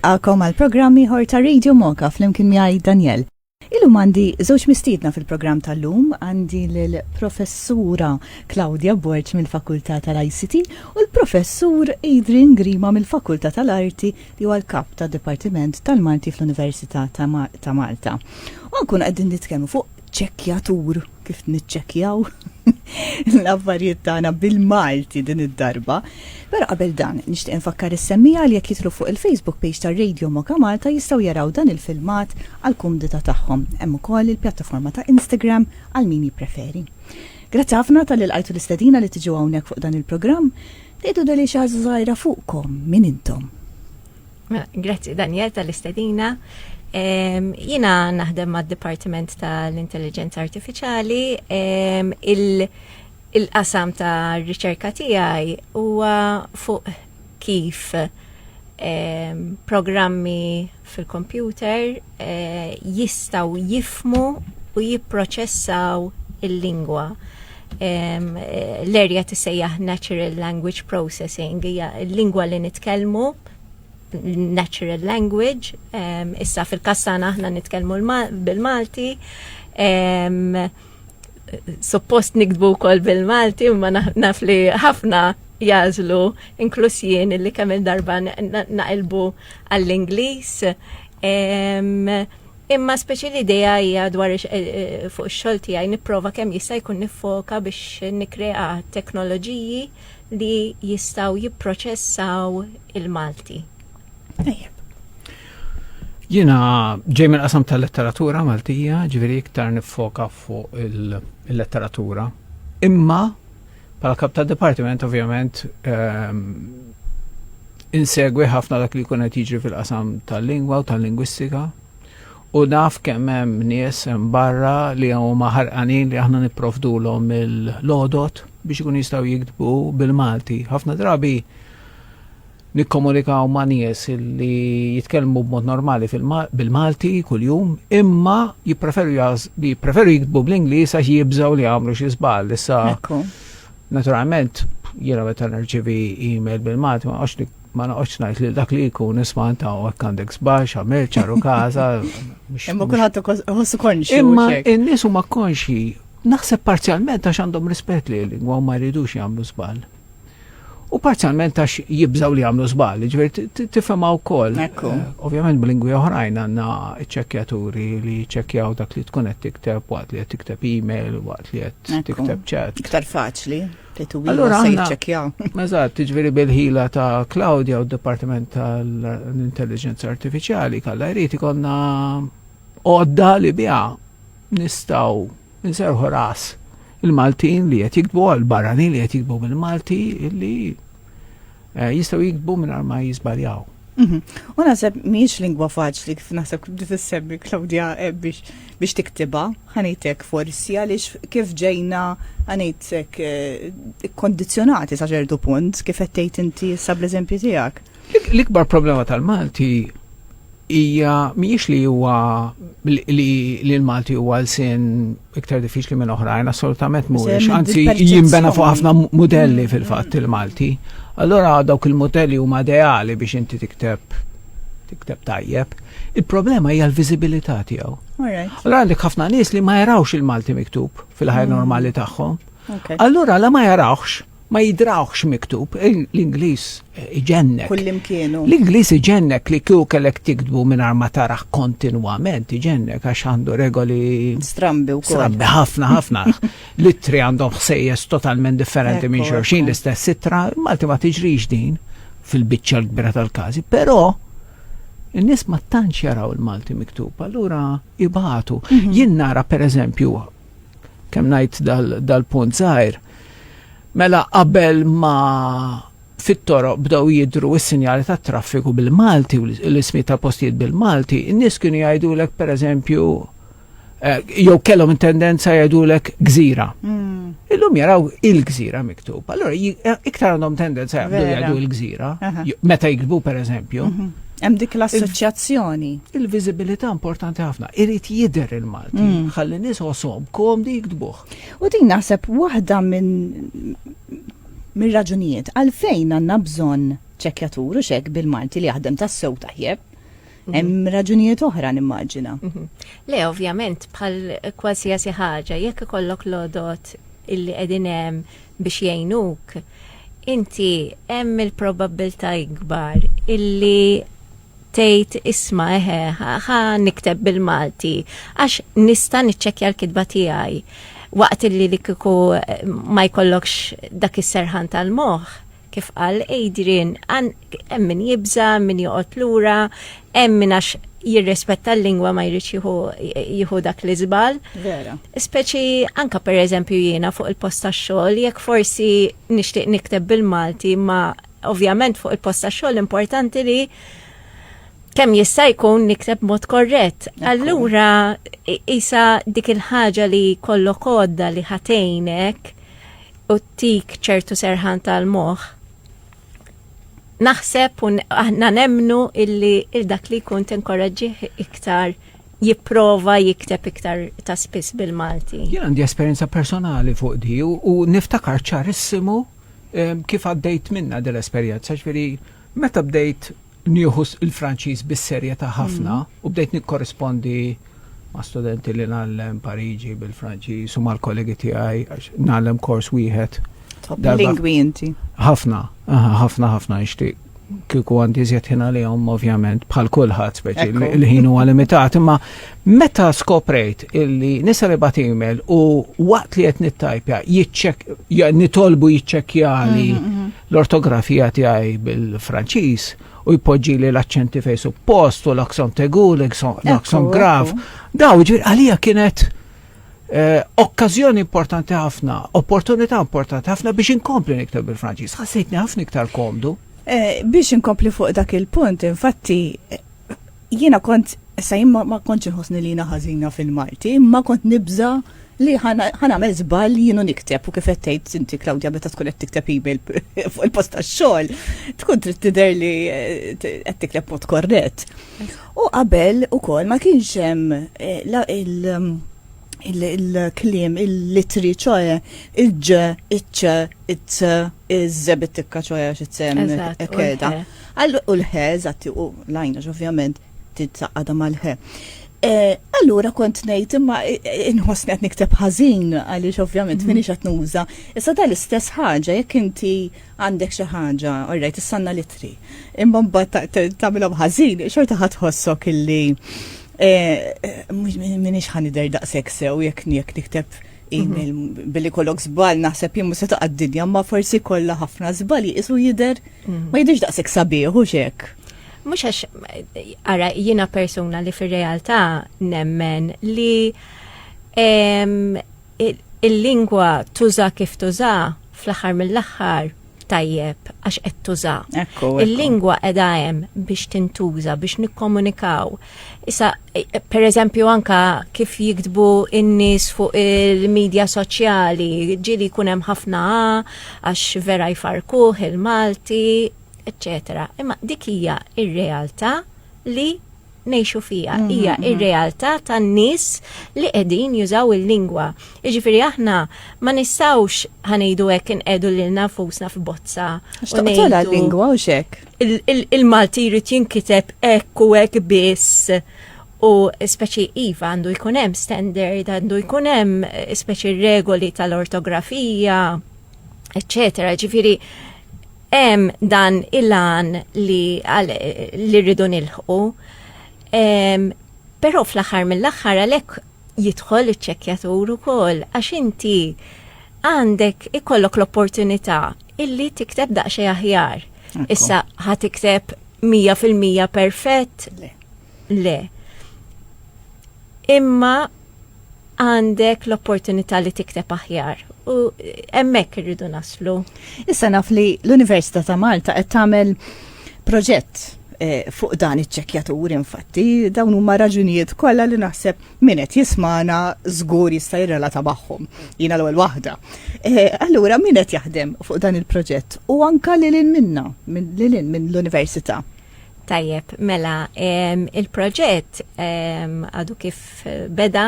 Nilqakom għal programmi ħor ta' Radio Moka fl-imkien miegħi Daniel. Illum għandi żewġ mistiedna fil-programm tal-lum, għandi l-professura Claudia Borċ mill-Fakultà tal-ICT u l-professur Adrian Grima mill-Fakultà tal-Arti li huwa l-kap tad-Dipartiment tal-Malti fl-Università ta' Malta. U nkun qegħdin nitkellmu fuq ċekkjatur, kif niċċekkjaw l-affarijiet tagħna bil-Malti din id-darba. Però qabel dan, nixtieq infakkar is-semmija li jekk jidħlu fuq il-Facebook page ta' Radio Moka Malta jistgħu jaraw dan il-filmat għall-kumdita tagħhom. Hemm ukoll il-pjattaforma ta' Instagram għal min jippreferi. Grazzi ħafna tal-ilqajtu l-istedina li tiġu hawnhekk fuq dan il-programm. Tgħidu dali xi ħaġa żgħira fuqkom min intom. Grazzi Daniel tal-istedina. Jina naħdem mad-Dipartiment tal-Intelligenza Artificiali, il-qasam ta' riċerka tiegħi huwa fuq kif programmi fil-computer jistgħu jifmu u jipproċessaw il-lingwa. L-erja tissejjaħ Natural Language Processing, hija l-lingwa li nitkellmu natural language, issa fil-kassana aħna nitkellmu bil-Malti, suppost nikdbu wkoll bil-Malti, ma naf li ħafna jażlu inkluż jien li kemm il-darba naqilbu għall-Ingliż. Imma speċi l-idea hija dwar fuq ix-xogħol tiegħi nipprova kemm jista' jkun nifoka biex nikkrea teknoloġiji li jistgħu jipproċessaw il-Malti. Jiena ġej minn qasam tal-letteratura Maltija, ġifieri iktar nifoka fuq il-letteratura. Imma bħala kap tad-dipartiment ovvjament insegwi ħafna dak li jkun qed jiġri fil-qasam tal-lingwa u tal-lingwistika u naf kemm hemm nies hemm barra li huma ħarqanin li aħna nipprovdulhom il-lodot biex ikun jistgħu jiktbu bil-Malti. Ħafna drabi nikkomunikaw ma' nies li jitkellmu b'mod normali bil-Malti kuljum, imma jippreferu jiktbu bl-Ingliż għax jibżgħu li jagħmlu xi żball. Issa naturalment jiena meta nirċievi email bil-Malti ma noqgħodx ngħid li dak li jkun isma' anta hekk għandek sbax, għamel ċaru każa. Imma kulħadd iħossu konxi. Imma n-nies huma konxi naħseb parzjalment għax għandhom rispett li l-lingwa u ma jridux jagħmlu żball. U parzjalment għax jibżaw li għamlu żball, ġifieri tifhemha wkoll. Ovvjament b'lingwi oħrajn għandna ċekkjaturi li ċekkjaw dak li tkun qed tikteb waqt li qed tikteb email, waqt li qed tikteb chat. Iktar faċli li allura se jiċċekkjaw. Eżatt, ġifieri bil-ħila ta' Claudia u d-Dipartiment tal-Intelligenza Artificiali kollha jrid ikollna għodda li biha nistgħu nserħu ras il-Maltin li qed jiktbu għal-barranin li qed jiktbu bil-Malti li jistgħu jiktbu mingħajr ma jiżbaljaw. U naħseb mhijiex lingwa faċli kif naħseb kif tissemmi Claudia biex tiktibha, ħanejtek forsi għaliex kif ġejna ħanejtek kondizzjonati sa ċertu punt kif qed tgħid inti issa bl-eżempju tiegħek. L-ikbar problema tal-Malti hija mhijiex li huwa li l-Malti huwa l-sin iktar diffiċli minn oħrajn, assolutament mhuwiex, anzi jinbena fuq ħafna modelli fil-fatt il-Malti. Allora dawk il-modelli huma ideali biex inti tikteb tajjeb. Il-problema hija l-viżibilità tiegħu. Allora għandek ħafna nies li ma jarawx il-Malti miktub fil-ħajja normali tagħhom. Allura la ma jarawx ma jidrawx miktub, l-Ingliż iġennek. Kullimkienu. L-Ingliż iġennek li kieku kellek tiktbu mingħajr ma taraħ kontinwament iġennek għax għandu regoli strambi wkoll. Strambi ħafna. Littri għandhom ħsejjes totalment differenti minn xulxin l-istess sitra, Malti ma tiġrix din fil-biċċa l-kbira tal-każi, però in-nies ma tantx jaraw il-Malti miktub, allura ibatu. Jien nara pereżempju kemm ngħid dal-punt żgħir, mela qabel ma fit-toroq bdew jidhru s-sinjali tat-traffiku bil-Malti u l-ismi ta' postijiet bil-Malti, in-nies kienu jgħidulek pereżempju jew kellhom tendenza jgħidulek gżira. Illum jaraw il-gżira miktub. Allura iktar għandhom tendenza jgħidu il-gżira, meta jiktbu pereżempju. Hemm dik l-assoċjazzjoni. Il-viżibilità importanti ħafna. Irid jidher il-Malti. Ħalli nies ħosshom komdi jiktbuh. U din naħseb waħda minn raġunijiet għalfejn għandna bżonn ċekkjatur u xekk bil-Malti li jaħdem tas-sew tajjeb. Hemm raġunijiet oħra nimmaġina. Le, ovvjament, bħal qualsiasi ħaġa, jekk ikollok lodot illi qegħdin hemm biex jgħinuk, inti hemm il-probabilità ikbar illi tgħid isma' ħa nikteb bil-Malti għax nista' niċċekkja l-kitba tiegħi waqt illi li kieku ma jkollokx dak is-serħan tal-moħħ. Kif qal Adrian, hemm min jibża, min joqgħod lura, hemm min għax jirrispetta l-lingwa ma jridx jieħu dak l-iżbal. Vera. Speċi anka pereżempju jiena fuq il-post tax-xogħol, jekk forsi nixtieq nikteb bil-Malti, ma ovvjament fuq il-post tax-xogħol importanti li kemm jista' jkun nikteb mod korrett. Allura isa dik il-ħaġa li kollok għodda li ħatejnek u tik ċertu serħan tal-moħħ. Naħseb u aħna nemnu illi dak li jkun tinkoraġġih iktar jipprova jikteb iktar ta' spiss bil-Malti. Jien għandi esperjenza personali fuq di u niftakar ċarissimu kif għaddejt minna dell-esperjenza. Ġifieri meta bdejt nieħu il-Franċiż bis-serjetà ħafna u bdejt nikkorrispondi ma' studenti li nagħlem Pariġi bil-Franċiż u mal-kollegi tiegħi għax nagħlem kors wieħed. Lingwi inti. ħafna nixtieq kieku għandi iżjed ħin għalihom ovvjament bħal kulħadd speċi il-ħin huwa limitat, imma meta skoprejt illi nisa li bat email u waqt li qed nittajpja nitolbu jiċċekkjali l-ortografija tiegħi bil-Franċiż u jpoġġi li l-aċċenti fejn suppost u l-akson tegu, l-akson grav. Daw ġifier għalija kienet okkażjoni importanti ħafna, opportunità importanti ħafna biex inkompli nikteb bil-Franċiż. Ħassejtni ħafna iktar komdu. Biex inkompli fuq dak il-punt, infatti jiena kont ma kontx inħossni li jiena ħażina fil-Malti, ma kont nibża li ħanamel żball jienu nikteb u kif qed tgħid inti Klawdja meta tkun qed tikteb email fuq il-post tax-xogħol, tkun trid tidher li qed tikteb mod korrett. U qabel ukoll ma kienx hemm il-klim, il-litri ċoħe, il-ġ, iċ, it-t, iż-żebit tikka ċoħe xitsem, ekeda. U l-ħez, għatti u lajna ovvjament titsaqqada mal-ħe. Allura kont nejt imma inħosni għat nikteb ħażin għaliex ovvjament minix għat nuża. Issa dal-istess ħaġa, jekk inti għandek xi ħaġa, orrejt, issanna litri. Imma mbagħad tagħmilhom ħażin, xorta ħadd ħossok illi minix ħanider daqsek sew jekk nikteb email billi kollok żball naħseb jien se taqgħod dinja ma forsi kollha ħafna żball jisu jidher ma jidhirx daqshekk sabiħ u x'hekk. Mhux għax ara jiena persuna li fir-realtà nemmen li il-lingwa tuża kif tuża fl-aħħar mill-aħħar tajjeb għax qed tuża. Il-lingwa qiegħda hemm biex tintuża, biex nikkomunikaw. Issa, pereżempju anka kif jiktbu in-nies fuq il-medja soċjali, ġieli jkun hemm ħafna għax vera jfarkuh il-Malti, eccetera. Imma dik hija ir-realtà li ngħixu fiha, hija ir-realtà tan-nies li qegħdin jużaw il-lingwa. Jiġifieri aħna ma nistgħux ħanejdu hekk inqedu lil nafusna f'bozza. X'taqtola l-lingwa u x'hekk. Il-Malti jrid jinkiteb hekk u hekk biss. U speċi iva għandu jkun hemm standard, għandu jkun hemm speċi regoli tal-ortografija, eccetera. Ġifieri hemm dan il-għan li rridu nilħqu. Però fl-aħħar mill-aħħar għalhekk jidħol iċ-ċekkjatur ukoll għax inti għandek ikollok l-opportunità illi tikteb daqsxejn aħjar. Issa ħatikteb 100% perfett? Le. Imma għandek l-opportunità li tikteb aħjar u hemmhekk irridu naslu. Issa naf li l-Università ta' Malta qed tagħmel proġett fuq dan iċ-ċekkjatur infatti, dawn huma raġunijiet kollha li naħseb min qed jismana żgur jista' jirrelata magħhom. Jiena l-ewwel waħda. Allura min qed jaħdem fuq dan il-proġett u anke lilin minna, minn l-Università. Tajjeb, mela, il-proġett għadu kif beda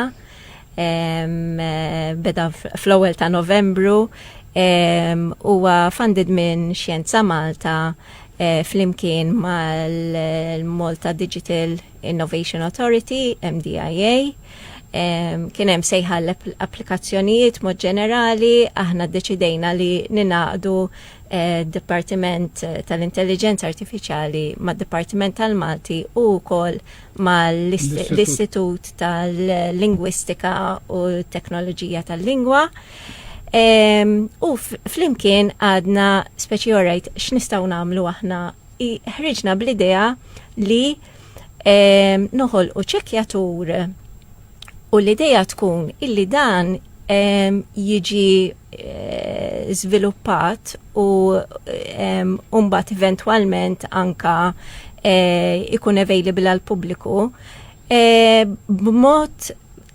fl-ewwel ta' Novembru, huwa funded minn Xjenza Malta flimkien mal-Malta Digital Innovation Authority, MDIA. Kien hemm sejħa l-applikazzjonijiet mod ġenerali, aħna ddeċidejna li ninaqdu Dipartiment tal-Intelligenza Artificiali mad-Dipartiment tal-Malti u wkoll mal-Istitut tal-Lingwistika u Teknoloġija tal-Lingwa. U flimkien għadna speċi orajt x'nistgħu nagħmlu aħna ħriġna bl-idea li noħolqu ċekkjatur u l-idea tkun illi dan jiġi żviluppat u mbagħad eventwalment anka ikun available għal pubbliku b'mod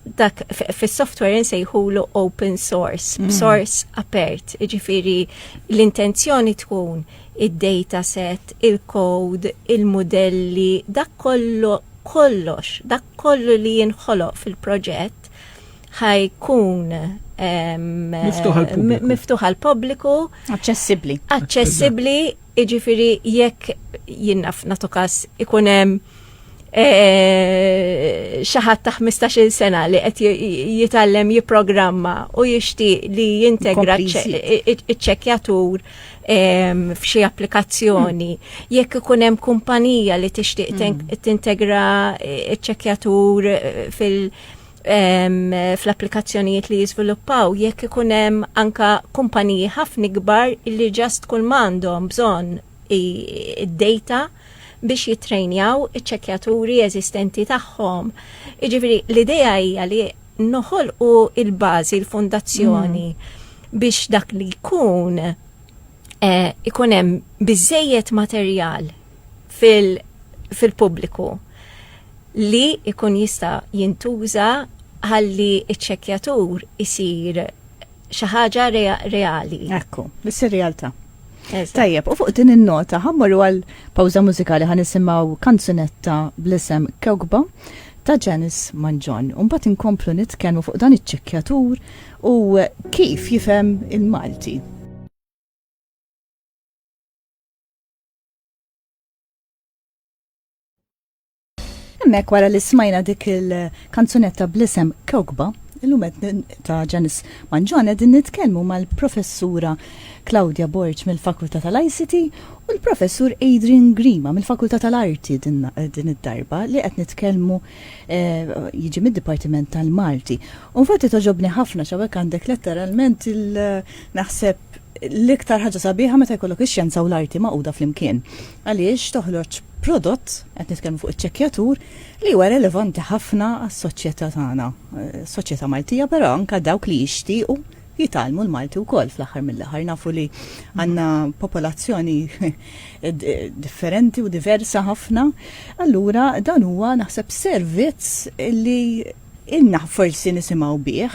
dak fis-software insejħulu open source, source apert, jiġifieri l-intenzjoni tkun id-data set, il-code, il-modelli, dak kollox, dak kollu li jinħoloq fil-proġett ħajkun miftuħ għal pubbliku, aċċessibbli, jiġifieri jekk jinnaf natokas ikun hemm xi ħadd ta' 15-il sena li qed jitgħallem jipprogramma u jixtieq li jintegra iċ-ċekkjatur f'xi applikazzjoni. Jekk ikun hemm kumpanija li tixtieq tintegra iċ-ċekkjatur fl-applikazzjonijiet li jiżviluppaw, jekk ikun hemm anka kumpaniji ħafna kbar li ġast kull m'għandhom bżonn id-data biex jitrejnjaw iċ-ċekkjaturi eżistenti tagħhom. Jiġifieri l-idea hija li noħolqu il-bażi, l-fundazzjoni biex dak li jkun ikun hemm biżejjed materjal fil-pubbliku li ikun jista' jintuża ħalli iċ-ċekkjatur isir xi ħaġa reali. Ekku, bissir realtà. Tajjeb, u fuq din in-nota ħammorru għal pawża mużikali ħan nisimgħu kanzunetta bl-isem Kewkba ta' Janice Manjon. U mbagħad inkomplu nitkellmu fuq dan iċ-ċekkjatur u kif jifhem il-Malti. Hemmhekk wara li smajna dik il-kanzunetta bl-isem Kewkba, illum ta' Janice Manjon qegħdin nitkellmu mal-professura Claudia Borch mill-Fakultà tal-ICT u l-professur Adrian Grima mill-Fakultà tal-Arti din id-darba li qed nitkellmu jiġi mid-Dipartiment tal-Malti. U infatti toġobni ħafna xawek għandek letteralment naħseb l-iktar ħaġa sabiħa meta jkollok ix-xjenza u l-arti maquda flimkien. Għaliex toħroġ prodott qed nitkellmu fuq iċ-ċekkjatur li huwa relevanti ħafna għas-soċjetà tagħna, soċjetà Maltija, però anke dawk li jixtiequ jitalmu l-Malti wkoll fl-aħħar mill-aħħar nafu li għandna popolazzjoni differenti u diversa ħafna. Allura dan huwa naħseb servizz li ilna forsi nisimgħu bih,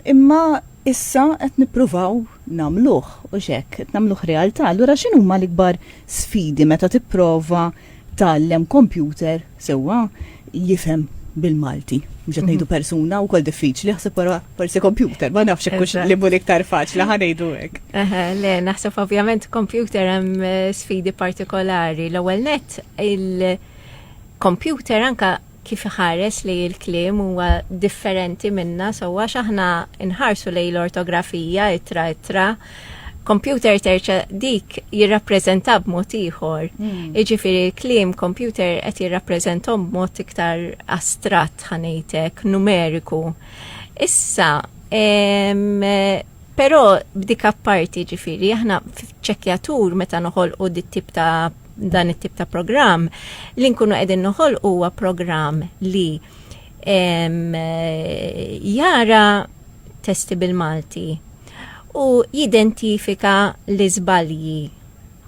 imma issa qed nippruvaw nagħmluh u x'hekk qed nagħmluh realtà. Allura x'inhu huma l-ikbar sfidi meta tipprova tgħallem computer sewwa jifhem bil-Malti? Mhux qed ngħidu persuna wkoll diffiċli, ħseb forsi computer, ma nafx hekk li mhu iktar faċli ħanejdu hekk. Le, naħseb ovvjament computer hemm sfidi partikolari. L-ewwel nett il-computer anke kif ħares li l-kliem huwa differenti minna, sewwa x'aħna nħarsu lejn l-ortografija ittra. Computer terċa dik jirrappreżenta b'mod ieħor. Jiġifieri l-kliem computer qed jirrappreżenthom b'mod iktar astratt ħanejtek, numeriku. Issa, però b'dik apparti ġifieri aħna f'ċekkjatur meta noħolqu dan it-tip ta' programm li nkunu qegħdin noħolqu huwa programm li jara testi bil-Malti u jidentifika l-iżbalji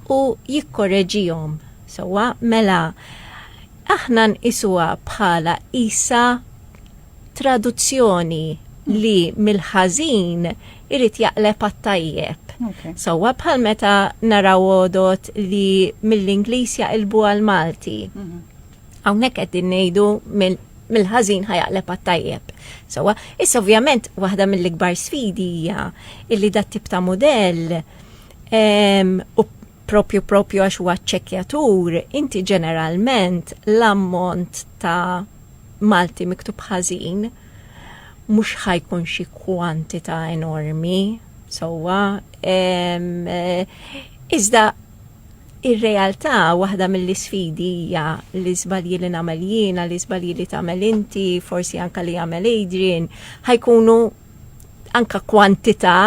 u jikkorreġihom. Sewwa mela aħna nqisuha bħala isa traduzzjoni li mill-ħażin irid jaqleb għat-tajjeb. Sewwa bħal meta naraw għodot li mill-Ingliż jaqilbu għal-Malti. Hawnhekk qegħdin ngħidu mill-ħażin ħajaqleb għat-tajjeb. Sewwa, issa ovvjament waħda mill-ikbar sfidi hija illi dat tip ta' modell propju għax huwa ċekkjatur, inti ġeneralment l-ammont ta' Malti miktub ħażin mhux ħajkun xi kwantità enormi, sewwa iżda ir-realtà waħda mill-isfidi hija l-iżbalji li nagħmel jiena, l-iżbalji li tagħmel inti, forsi anke li jagħmel Adrian, ħajkunu anke kwantità.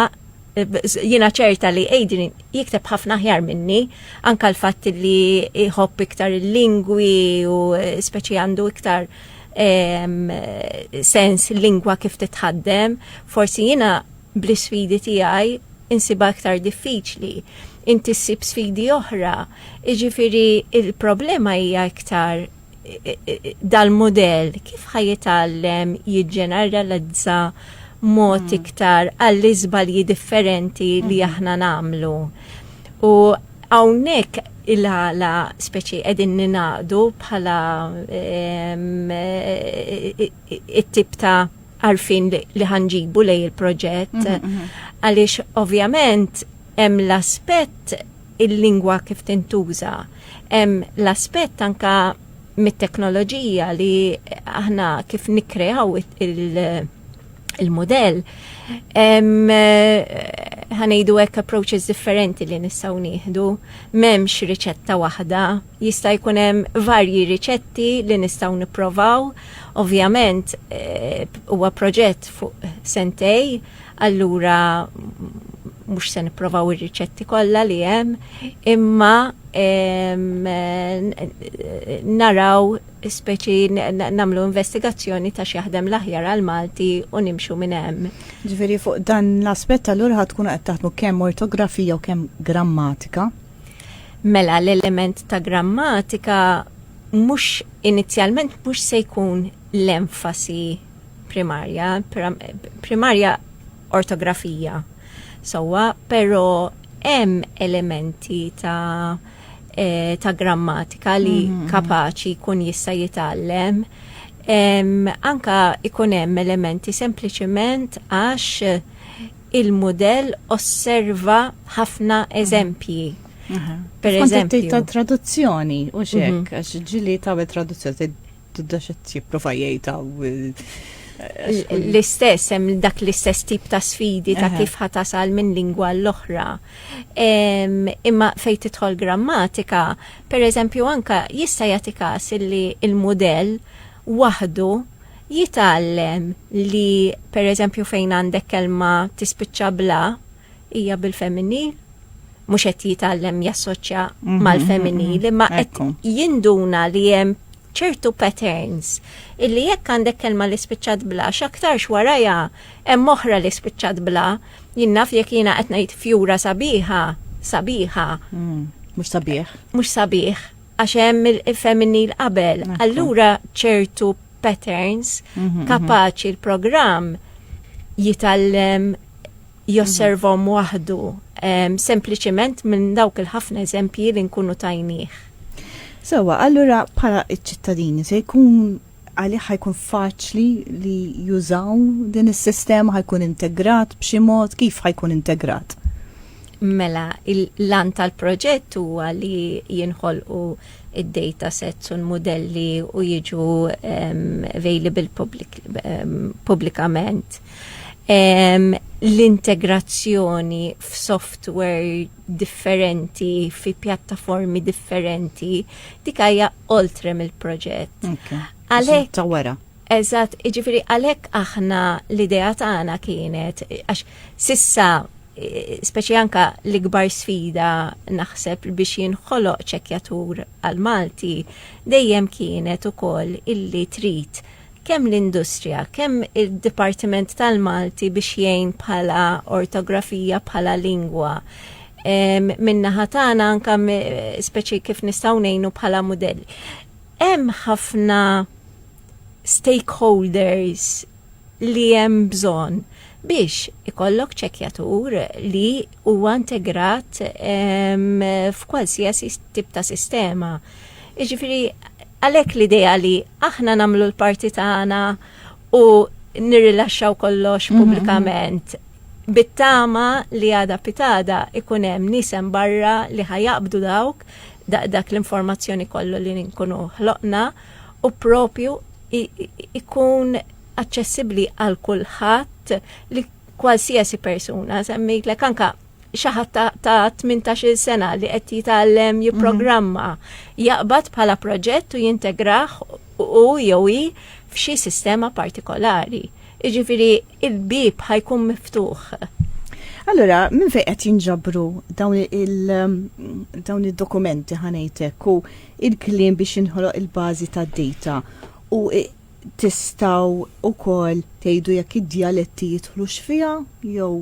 Jiena ċerta li Adrian jikteb ħafna aħjar minni, anke l-fatt li jħobb iktar il-lingwi u speċi għandu iktar sens lingwa kif titħaddem, forsi jiena bl-isfidi tiegħi insiba iktar diffiċli. Inti ssib sfidi oħra, jiġifieri il-problema hija iktar dal-modell kif ħajjitgħallem jiġġeneralizza mod iktar għall-iżbalji differenti li aħna nagħmlu. U hawnhekk il-għala speċi qegħdin ninaqdu bħala it-tip ta' għarfin li ħanġibu lej il-proġett, għaliex ovvjament hemm l-aspett il-lingwa kif tintuża, hemm l-aspett anka mit-teknoloġija li aħna kif nikkreaw il-modell, ħanejdu hekk approaches differenti li nistgħu nieħdu, m'hemmx riċetta waħda, jista' jkun hemm varji riċetti li nistgħu nipprovaw. Ovvjament huwa proġett fuq sentej, allura mhux se nipprovaw ir-riċetti kollha li hemm, imma naraw speċi nagħmlu investigazzjoni ta' x'jaħdem l-aħjar għal Malti u nimxu minn hemm. Ġifieri fuq dan l-aspett allura ħad tkunu qed taħdmu kemm ortografija u kemm grammatika. Mela l-element ta' grammatika mhux inizjalment mhux se jkun l-enfasi primarja, primarja ortografija. Sewwa, però hemm elementi ta' grammatika li kapaċi jkun jista' jitgħallem. Anka ikun hemm elementi sempliċement għax il-modell osserva ħafna eżempji. Per eżempju. Ta' traduzzjoni u xek, għax ġili ta' traduzzjoni tidda xed jipprova jgħidha l-istess, hemm dak l-istess tip ta' sfidi ta' kif ħatasal minn lingwa l-oħra. Imma fejn tidħol grammatika, per eżempju anka jista' jagħti każ li il-modell waħdu jitgħallem li per eżempju fejn għandek kelma tispiċċa bla hija bil-femminil, mhux qed jitgħallem jassoċja mal-femminil, imma qed jinduna li hemm ċertu patterns illi jekk għandek kelma li spiċċat bla x'aktarx warajja hemm oħra li spiċċat bla, jien naf jekk jiena qed ngħid fjura sabiħa. Mhux sabiħ. Mhux sabiħ għax hemm il-femminil qabel. Allura ċertu patterns kapaċi l-programm jitgħallem josservom waħdu sempliċement minn dawk il-ħafna eżempji li nkunu tajnieh. Sewa, allura bħala iċ-ċittadini se jkun għalih ħajkun faċli li jużaw din is-sistema, ħajkun integrat b'xi mod, kif ħajkun integrat? Mela, l-lan tal-proġett huwa li jinħolqu id-data sets u l-modelli u jiġu available pubblikament. L-integrazzjoni f'software differenti, fi pjattaformi differenti, dik hija oltre mill-proġett. Għalhekk ta' wara. Eżatt, jiġifieri għalhekk aħna l-idea tagħna kienet għax sissa speċi anka l-ikbar sfida naħseb biex jinħoloq ċekkjatur għal Malti dejjem kienet ukoll illi trid kemm l-industrija, kemm il-Dipartiment tal-Malti biex jgħin bħala ortografija, bħala lingwa. Minnaħa tagħna anke speċi kif nistgħu ngħinu bħala modelli. Hemm ħafna stakeholders li hemm bżonn biex ikollok ċekkjatur li huwa integrat f'kwalsiasi tip ta' sistema. Jiġifieri għalhekk l-idea li aħna nagħmlu l-parti tagħna u nirrilaxxaw kollox pubblikament bittama li għada pitada ikun hemm nisem barra li ħajaqbdu dak l-informazzjoni kollu li nkunu ħloqna u propju ikun aċċessibbli għal kulħadd li kwalsiasi persuna semmejtlek anka xaħat ta' 18 sena li qed jitgħallem jipprogramma jaqbad bħala proġett u jintegrah u jew f'xi sistema partikolari. Jiġifieri il-bib ħajkun miftuħ. Allora, minn fejn qed jinġabru dawn id-dokumenti ħanejtek u il-kliem biex inħoloq il-bażi tad-data u tistgħu wkoll tgħidu jekk id-dialetti jidħlux fiha jew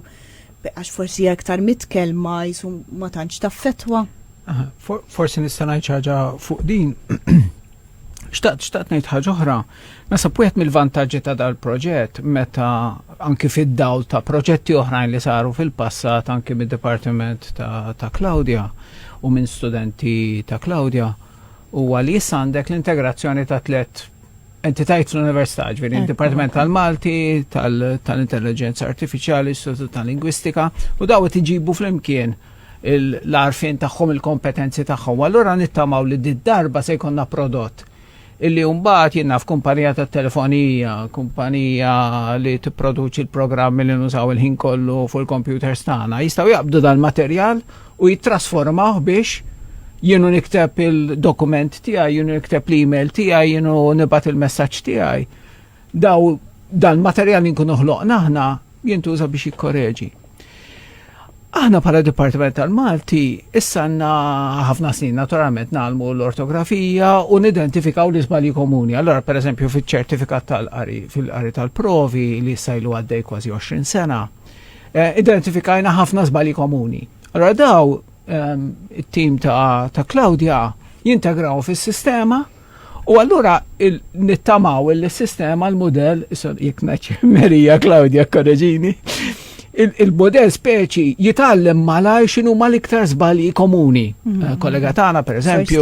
għax forsi aktar mitkelma jisu ma tantx taffettwa. Forsi nista' ngħid ħaġa fuq din. Xtaqt ngħid ħaġa oħra. Nasab wieħed mill-vantaġġi ta' dal-proġett meta anki fid-dawl ta' proġetti oħrajn li saru fil-passat anki mid-Dipartiment ta' Claudia u minn studenti ta' Claudia huwa li issa għandek l-integrazzjoni ta' 3 entitajiet fl-Università, ġifieri il-Dipartiment tal-Malti, tal-Intelligenza Artificiali, Istitut tal-Lingwistika u daw iġibu flimkien l-arfin tagħhom, il-kompetenzi tagħhom. Allura nittamaw li d-darba se jkollna prodott illi mbagħad jiena f'kumpanija tat-telefonija, kumpanija li tipproduċi l-programmi li nużaw il-ħin kollu fuq il-computers tagħna, jistgħu jaqbdu dal-materjal u jittrasformaw biex jienu nikteb il-dokument tiegħi, jienu nikteb l-email tiegħi, jienu nibgħat il-messaġġ tiegħi. Daw dal-materjal li nkunu ħloqna aħna jintuża biex jikkoreġi. Aħna bħala Dipartiment tal-Malti issa għandna ħafna snin naturalment nagħmlu l-ortografija u nidentifikaw l-iżbalji komuni. Allora pereżempju fiċ-ċertifikat tal-qari fil-qari tal-provi li sajlu għaddej kważi 20 sena, identifikajna ħafna żbalji komuni. Allora daw it-tim ta' Claudia jintegraw fis-sistema u allura nittamaw il-sistema l-modell jekk ngħid Merija Claudia korreġini. Il-modell speċi jitgħallem malaj x'inhu mal-iktar żbalji komuni. Kollega tagħna pereżempju.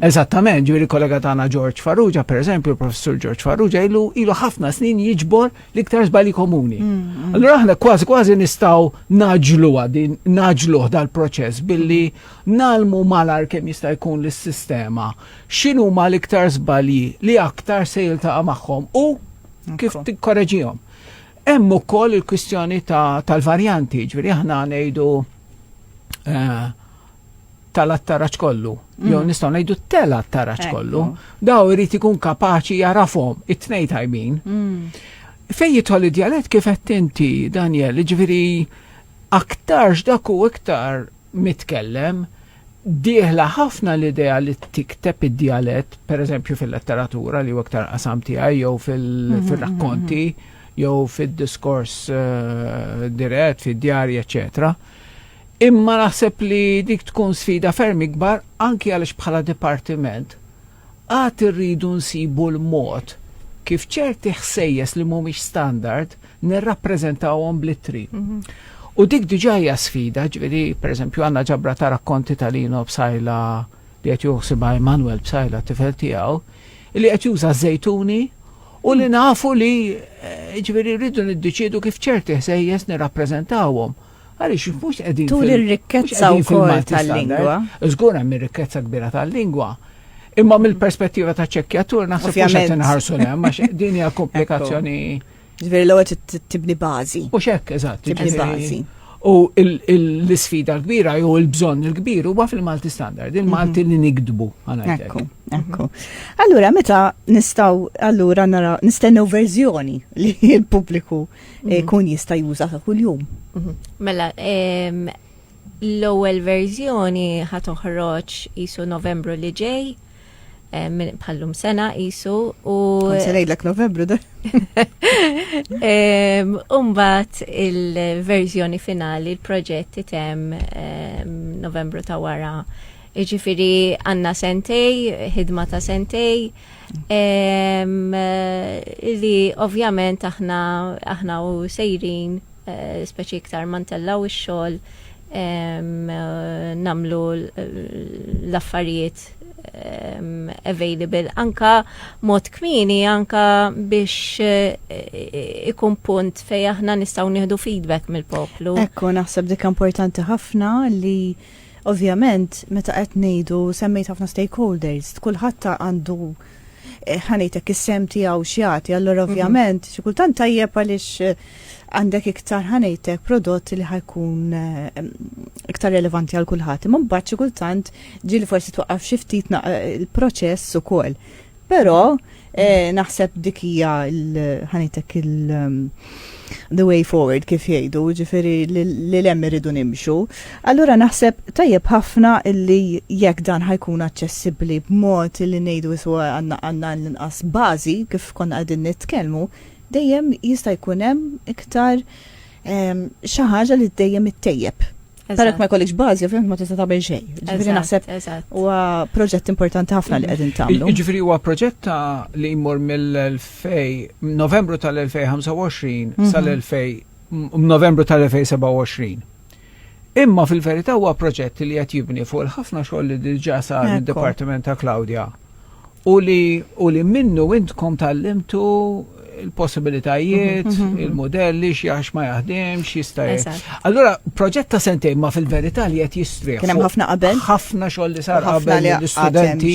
Eżattament, ġifieri kollega tagħna George Farrugia, pereżempju, professur George Farrugia ilu ħafna snin jiġbor l-iktar żbalji komuni. Allura aħna kważi nistgħu naġluh dal-proċess billi nagħlmu malar kemm jista' jkun lis-sistema x'inhu mal-iktar żbalji li aktar se jiltaqa' magħhom u kif tikkorreġihom. Hemm ukoll il-kwistjoni tal-varjanti, ġifieri aħna ngħidu tal-attaraġġ kollu, jew nistgħu ngħidu tel-attaraġġ kollu, daw irid ikun kapaċi jarafhom it-tnejn tajbin. Fejn jidħol id-dialett kif qed inti, Daniel, ġifieri aktarx dak hu iktar mitkellem, dieħla ħafna l-idea li tikteb id-dialett, pereżempju fil-letteratura li hu iktar qasam tiegħi jew fil-rakkonti, jew fid-diskors dirett, fid-djarji, eċetera. Imma naħseb li dik tkun sfida ferm ikbar anki għaliex bħala dipartiment għad irridu nsibu l-mod kif ċerti ħsejjes li mhumiex standard nirrappreżentawhom bl-ittri. U dik diġà hija sfida, ġifieri pereżempju għandna ġabra ta' rakkonti tal-Lino Bsajla li qed juħsibha Emanuel Bsajla tifel tiegħu, li qed juża żejtuni u li nafu li ġifieri rridu niddeċiedu kif ċerti ħsejjes nirrappreżentawhom. Għaliex mhux qegħdin tul ir-rikkezza wkoll tal-lingwa. Żgur hemm ir-rikkezza kbira tal-lingwa. Imma mill-perspettiva ta' ċekkjatur naħseb mhux qed inħarsu lehem għax din hija komplikazzjoni. Ġifieri l-ewwel tibni bażi. U x'hekk eżatt. Tibni bażi. U l-sfida l-kbira jew il-bżonn il-kbir huwa fil-Malti standard, il-Malti li nikdbu. Ekku. Allura meta nistgħu allura nistennew verżjoni li l-pubbliku kun jista' juża ta' kuljum. Mela, l-ewwel verżjoni ħad toħroġ qisu Novembru li ġej, bħallum sena qisu u Sejlek Novembru da. Umbat il-verżjoni finali, il-proġett item Novembru ta' wara. Ġifieri għandna sentej, ħidma ta' sentej, li ovvjament aħna u sejrin speċi iktar mantellaw ix-xogħol namlu l-affarijiet available anka mod kmini anka biex ikun punt fej aħna nistgħu nieħdu feedback mill-poplu. Ekku, naħseb dik importanti ħafna li ovvjament meta qed ngħidu semmejt ħafna stakeholders, kulħadd għandu ħanejtek is-sem tiegħu x'jagħti, allura ovvjament xi kultant tajjeb għaliex għandek iktar ħanejtek prodott li ħajkun iktar relevanti għal kulħadd. Imma mbagħad xi kultant ġieli forsi twaqqaf xi ftit il-proċess ukoll. Però naħseb dik hija ħanejtek the way forward kif jgħidu, ġifieri li hemm iridu nimxu. Allura naħseb tajjeb ħafna illi jekk dan ħajkun aċċessibbli b'mod li ngħidu iswa għandna l-inqas bażi kif konna qegħdin nitkellmu, dejjem jista' jkun hemm iktar xi ħaġa li dejjem ittejjeb. Tarak ma jkollix bażi, ovvjament ma tista' tagħmel xejn. Ġifieri naħseb huwa proġett importanti ħafna li qegħdin tagħmlu. Ġifieri huwa proġett li jmur Novembru tal-2025 Novembru tal-2027. Imma fil-verità huwa proġett li qed jibni fuq il-ħafna xogħol li diġà sar mid-Dipartiment ta' Claudia u li minnu intkom tallimtu il-possibilitajiet, il-modelli, x'jaħx ma jaħdimx, jista' allura proġett ta' sentejn ma fil-verità li qed jistrieħ. Kien hemm ħafna qabel. Ħafna xogħol li sar qabel l-istudenti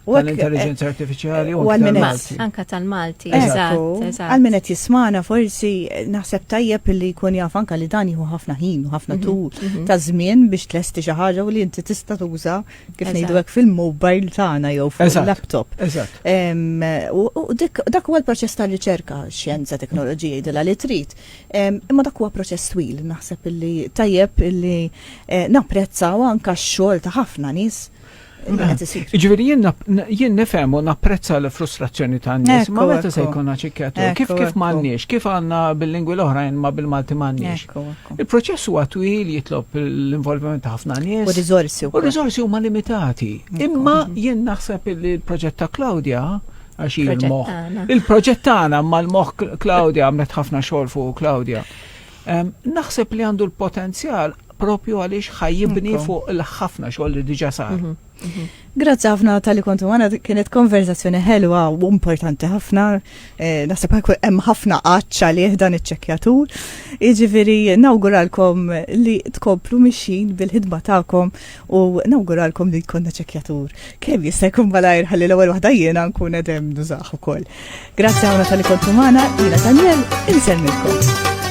tal-intelligenza artifiċjali u anke tal-Malti. Eżatt. Għal min qed jismana forsi naħseb tajjeb li jkun jaf anke li dan jieħu ħafna ħin u ħafna tul ta' żmien biex tlesti xi ħaġa u li inti tista' tuża kif ngħidu hekk fil-mobile tagħna jew fil-laptop. Eżatt. U dak huwa l-proċess tal riċerka, xjenza, teknoloġija jidilha li trid. Imma dak huwa proċess twil, naħseb illi tajjeb illi napprezzaw anke x-xogħol ta' ħafna nies li qed isir. Ġifieri jien nifhem u napprezza l-frustrazzjoni tan-nies, ma meta se jkun ċikkjatur. Kif m'għandniex, kif għandna bil-lingwi l-oħrajn ma bil-Malti m'għandniex. Il-proċess huwa twil, jitlob l-involviment ta' ħafna nies. U riżorsi huma limitati. Imma jien naħseb li l-proġett ta' Claudia għax il-moħ. Il-proġett tagħna mal-moħ Claudia għamlet ħafna xogħol fuq Claudia. Naħseb li għandu l-potenzjal propju għaliex ħajjibni fuq il-ħafna xogħol li diġà sar. Grazzi ħafna tal-li kontu għana, kienet konverzazzjoni ħelwa u importanti ħafna. Naħseb hemm ħafna qaċċa li dan iċ-ċekkjatur. Jiġifieri nawguralkom li tkomplu mixin bil-ħidma tagħkom u nawguralkom li jkollna ċekkjatur. Kemm jista' jkun malajr ħalli l-ewwel waħda jiena nkun qed hemm nużaħ ukoll. Grazzi ħafna tal-li kontu magħna, jiena Daniel, insellmilkom.